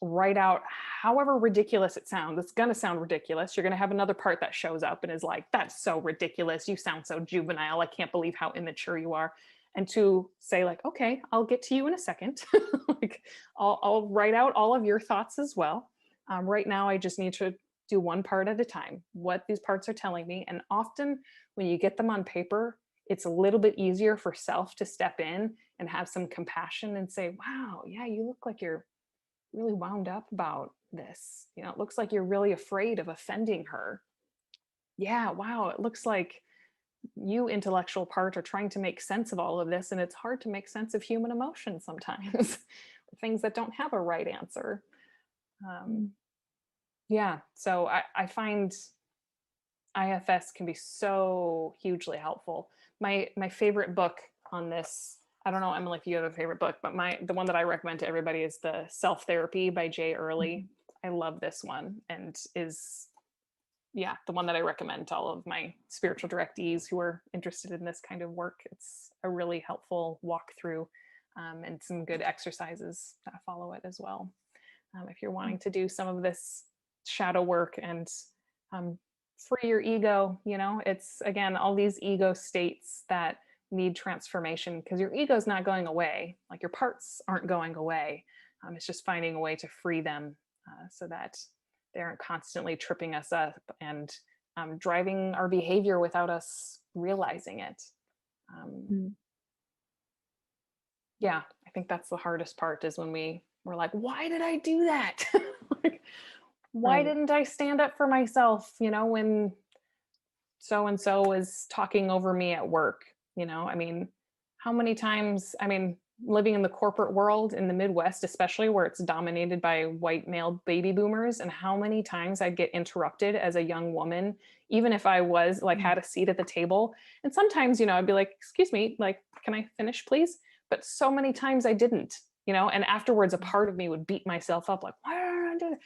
write out, however ridiculous it sounds. It's going to sound ridiculous. You're going to have another part that shows up and is like, that's so ridiculous. You sound so juvenile. I can't believe how immature you are. And to say like, okay, I'll get to you in a second. Like, I'll write out all of your thoughts as well. Right now, I just need to do one part at a time, what these parts are telling me. And often when you get them on paper, it's a little bit easier for self to step in and have some compassion and say, wow, yeah, you look like you're really wound up about this. It looks like you're really afraid of offending her. Yeah, wow, it looks like you, intellectual part, are trying to make sense of all of this, and it's hard to make sense of human emotion sometimes. Things that don't have a right answer. Mm. Yeah, so I find IFS can be so hugely helpful. My favorite book on this, I don't know, Emily, if you have a favorite book, but the one that I recommend to everybody is the Self Therapy by Jay Earley. I love this one, and is, yeah, the one that I recommend to all of my spiritual directees who are interested in this kind of work. It's a really helpful walkthrough, and some good exercises that follow it as well. If you're wanting to do some of this shadow work and free your ego, it's, again, all these ego states that need transformation, because your ego is not going away. Like, your parts aren't going away. It's just finding a way to free them, so that they aren't constantly tripping us up and driving our behavior without us realizing it. Mm. Yeah, I think that's the hardest part, is when we're like, why did I do that? Like, why Right. didn't I stand up for myself, when so and so was talking over me at work? I mean, how many times, living in the corporate world in the Midwest, especially, where it's dominated by white male baby boomers, and how many times I'd get interrupted as a young woman, even if I was like, Mm. had a seat at the table. And sometimes, I'd be like, excuse me, like, can I finish, please? But so many times I didn't, and afterwards a part of me would beat myself up, like, why did I do that?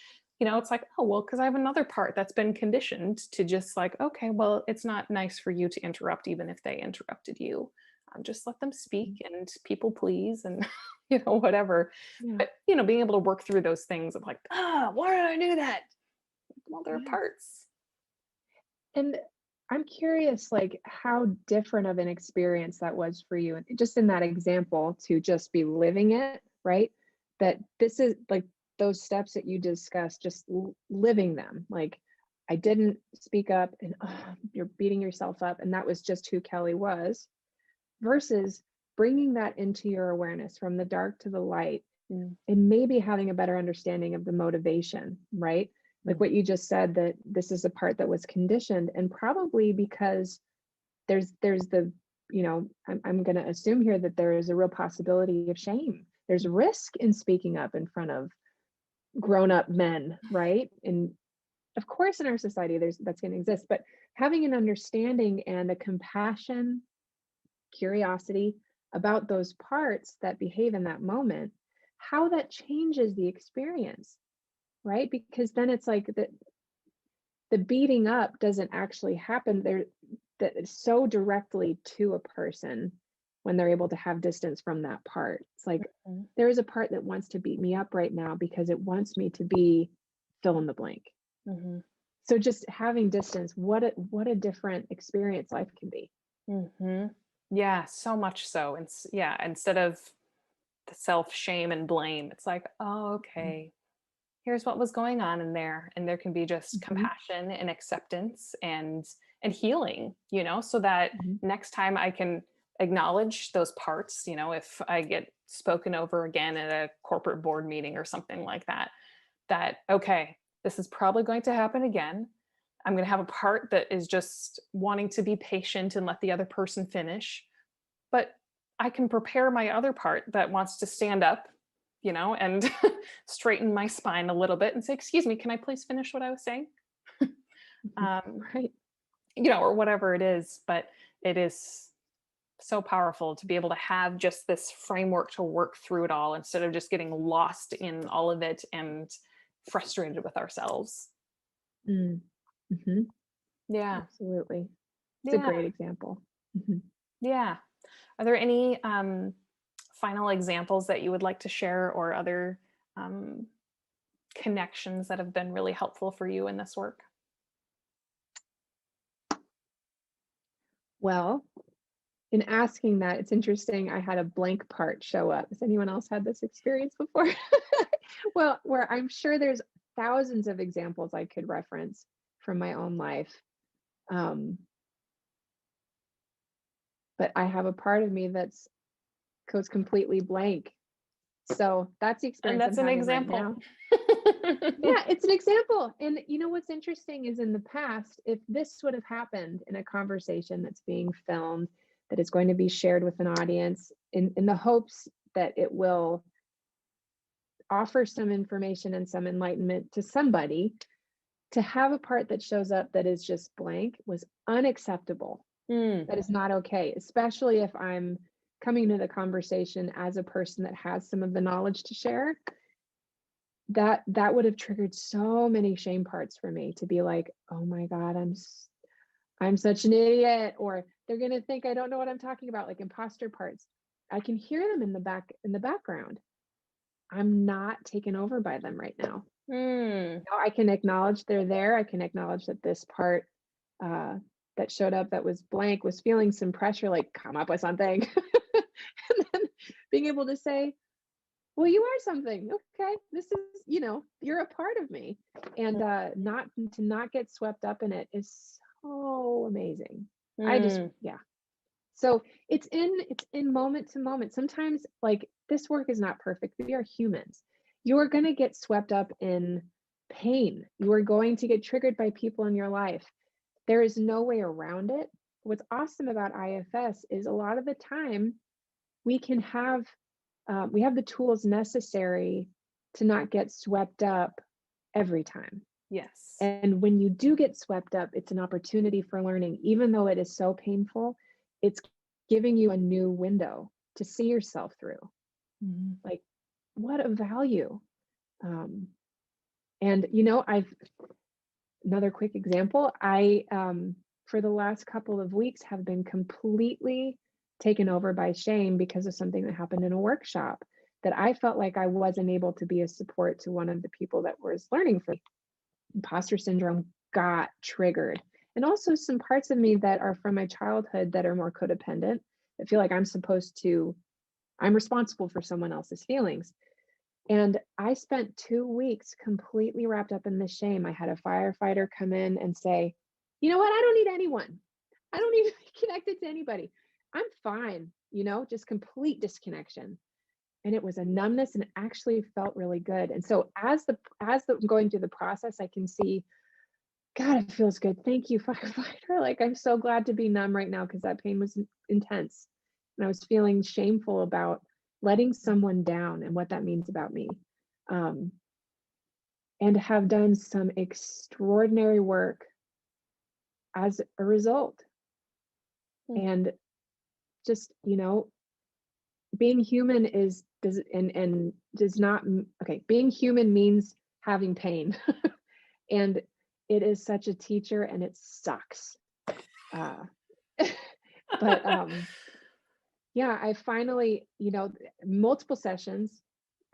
It's like, oh, well, because I have another part that's been conditioned to just like, okay, well, it's not nice for you to interrupt, even if they interrupted you. Just let them speak and people please, and whatever. Yeah. But being able to work through those things of like, why did I do that? Well, they're Yeah. parts. And I'm curious, like, how different of an experience that was for you, and just in that example, to just be living it, right? That this is like those steps that you discussed, just living them. Like, I didn't speak up, and you're beating yourself up, and that was just who Kelly was, versus bringing that into your awareness from the dark to the light, Mm, and maybe having a better understanding of the motivation, right? Like mm, what you just said, that this is a part that was conditioned, and probably because there's the, I'm going to assume here that there is a real possibility of shame. There's risk in speaking up in front of grown-up men, right? And of course, in our society, that's going to exist, but having an understanding and a compassion, curiosity about those parts that behave in that moment, how that changes the experience, right? Because then it's like the beating up doesn't actually happen there that is so directly to a person when they're able to have distance from that part. It's like Mhm. there is a part that wants to beat me up right now because it wants me to be fill in the blank. Mhm. So just having distance, what a different experience life can be. Mhm. Yeah, so much so. And yeah, instead of the self shame and blame, it's like, oh, okay, here's what was going on in there, and there can be just Mm-hmm. compassion and acceptance and healing, so that Hmm. next time I can acknowledge those parts, if I get spoken over again at a corporate board meeting or something like that, that okay, this is probably going to happen again. I'm going to have a part that is just wanting to be patient and let the other person finish, but I can prepare my other part that wants to stand up, and straighten my spine a little bit and say, "Excuse me, can I please finish what I was saying?" um, Right. or whatever it is. But it is so powerful to be able to have just this framework to work through it all instead of just getting lost in all of it and frustrated with ourselves. Mm-hmm. Yeah. Absolutely. It's a Yeah. great example. Mhm. Yeah. Are there any final examples that you would like to share, or other um, connections that have been really helpful for you in this work? Well, in asking that, it's interesting. I had a blank part show up. Has anyone else had this experience before? Well, where I'm sure there's thousands of examples I could reference from my own life. Um, but I have a part of me that's goes completely blank. So that's the And experience I'm that's an having right example. now. Yeah, it's an example. And you know what's interesting is in the past, if this would have happened in a conversation that's being filmed, that is going to be shared with an audience in the hopes that it will offer some information and some enlightenment to somebody, to have a part that shows up that is just blank was unacceptable. Mm, That is not okay, especially if I'm coming to the conversation as a person that has some of the knowledge to share. That would have triggered so many shame parts for me to be like, oh my god, I'm such an idiot, or they're going to think I don't know what I'm talking about, like imposter parts. I can hear them in the background. I'm not taken over by them right now. mm. Now I can acknowledge they're there. I can acknowledge that this part uh, that showed up that was blank was feeling some pressure, like come up with something. And then being able to say, well, you are something. Okay, this is, you're a part of me. And not get swept up in it is so amazing. I just, Mm, yeah. So it's in moment to moment. Sometimes like this work is not perfect. We are humans. You're going to get swept up in pain. You are going to get triggered by people in your life. There is no way around it. What's awesome about IFS is a lot of the time we have the tools necessary to not get swept up every time. yes. And when you do get swept up, it's an opportunity for learning. Even though it is so painful, it's giving you a new window to see yourself through. Mhm. Like, what a value. Um, and, I've another quick example. For the last couple of weeks, have been completely taken over by shame because of something that happened in a workshop that I felt like I wasn't able to be a support to one of the people that was learning from. Imposter syndrome got triggered. And also some parts of me that are from my childhood that are more codependent, that feel like I'm responsible for someone else's feelings. And I spent 2 weeks completely wrapped up in this shame. I had a firefighter come in and say, you know what? I don't need anyone. I don't need to be connected to anybody. I'm fine, just complete disconnection. And it was a numbness and it actually felt really good. And so as the going through the process, I can see, God, it feels good. Thank you, firefighter. Like I'm so glad to be numb right now because that pain was intense. And I was feeling shameful about letting someone down and what that means about me. Um, and have done some extraordinary work as a result. Mm. And just, being human does not okay, being human means having pain. And it is such a teacher, and it sucks. Uh, but yeah, I finally, multiple sessions.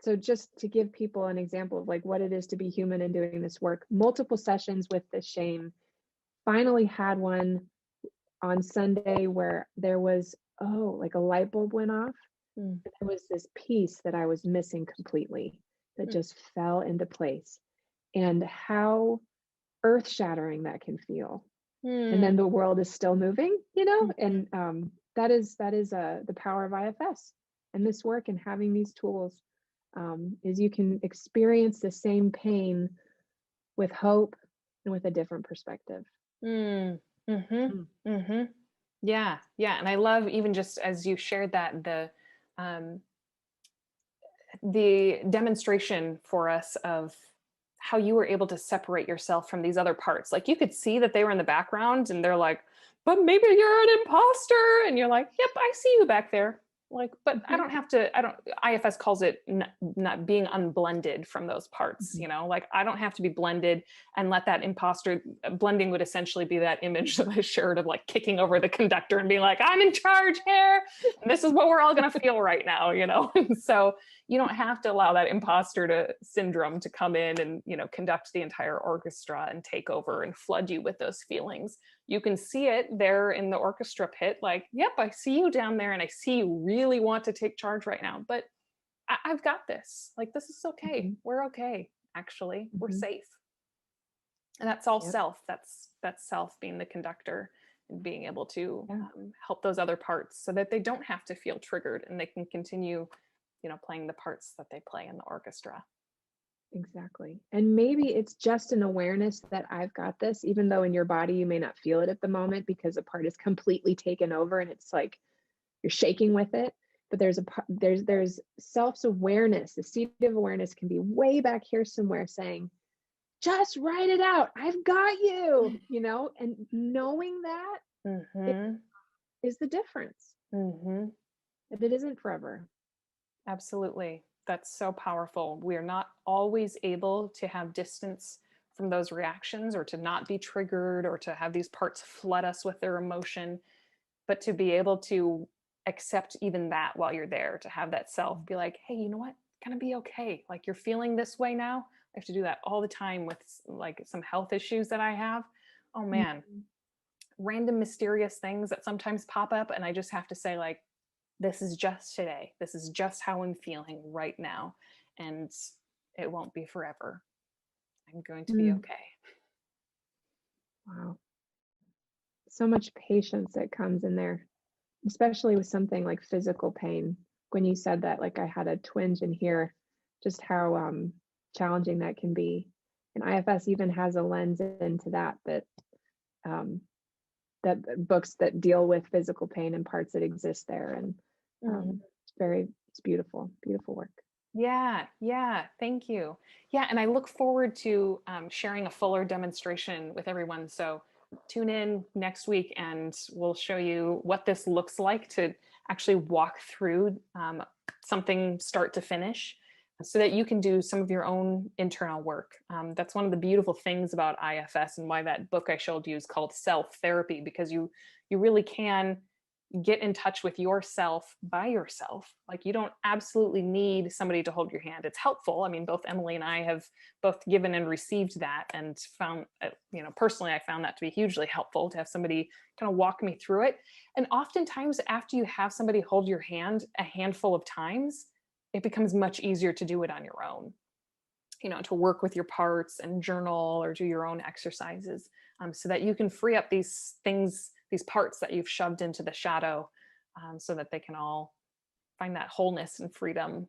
So just to give people an example of like what it is to be human and doing this work, multiple sessions with the shame. Finally had one on Sunday where there was, like a light bulb went off. Mm. There was this piece that I was missing completely that Mm. just fell into place. And how earth shattering that can feel. And Mm. then the world is still moving, Mhm. and that is the power of IFS and this work and having these tools, is you can experience the same pain with hope and with a different perspective. Mm. Mhm. Mm. Mhm. Yeah, yeah, and I love even just as you shared that um the demonstration for us of how you were able to separate yourself from these other parts. Like you could see that they were in the background and they're like, but maybe you're an imposter. And you're like, yep, I see you back there. Like, but I Mhm, don't have to, I don't, IFS calls it not being unblended from those parts, mhm, like I don't have to be blended and let that imposter blending would essentially be that image that I shared of like kicking over the conductor and being like, I'm in charge here. And this is what we're all going to feel right now, And so you don't have to allow that syndrome to come in and conduct the entire orchestra and take over and flood you with those feelings. You can see it there in the orchestra pit, like, yep, I see you down there and I see you really want to take charge right now, but I've got this. Like, this is okay. mhm, We're okay. Actually, we're mhm. safe. And that's all Yep. self. That's self being the conductor and being able to Yeah, help those other parts so that they don't have to feel triggered and they can continue playing the parts that they play in the orchestra. exactly. And maybe it's just an awareness that I've got this, even though in your body you may not feel it at the moment because a part is completely taken over and it's like you're shaking with it. But there's self-awareness. The seed of awareness can be way back here somewhere saying, just write it out. I've got you, and knowing that i- Mm-hmm. is the difference. Mm-hmm. That it isn't forever. Absolutely. That's so powerful. We're not always able to have distance from those reactions or to not be triggered or to have these parts flood us with their emotion, but to be able to accept even that while you're there, to have that self be like, hey, you know what? It's gonna be okay. Like you're feeling this way now. I have to do that all the time with like some health issues that I have. Oh man, Mhm. random mysterious things that sometimes pop up. And I just have to say, like, this is just today. This is just how I'm feeling right now. And it won't be forever. I'm going to be Mm. okay. Wow. So much patience that comes in there, especially with something like physical pain. When you said that, like I had a twinge in here, just how challenging that can be. And IFS even has a lens into um, that books that deal with physical pain and parts that exist there. And Mm. it's beautiful, beautiful work. Yeah, yeah, thank you. Yeah, and I look forward to sharing a fuller demonstration with everyone. So tune in next week and we'll show you what this looks like to actually walk through something start to finish so that you can do some of your own internal work. That's one of the beautiful things about IFS and why that book I showed you is called Self Therapy, because you really can get in touch with yourself by yourself. Like you don't absolutely need somebody to hold your hand. It's helpful. I mean, both Emily and I have both given and received that and found, personally, I found that to be hugely helpful to have somebody kind of walk me through it. And oftentimes after you have somebody hold your hand a handful of times, it becomes much easier to do it on your own, to work with your parts and journal or do your own exercises, so that you can free up these things, these parts that you've shoved into the shadow, so that they can all find that wholeness and freedom Mm,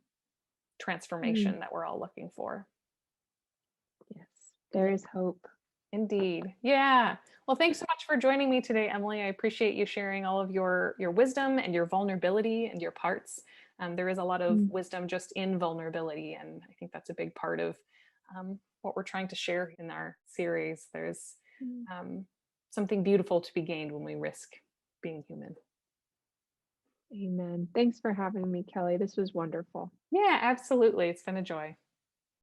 transformation that we're all looking for. yes, there is hope. Indeed. Yeah. Well, thanks so much for joining me today, Emily. I appreciate you sharing all of your wisdom and your vulnerability and your parts. There is a lot of Mm, wisdom just in vulnerability, and I think that's a big part of what we're trying to share in our series. There's Mm. something beautiful to be gained when we risk being human. Amen. Thanks for having me, Kelly. This was wonderful. Yeah, absolutely. It's been a joy.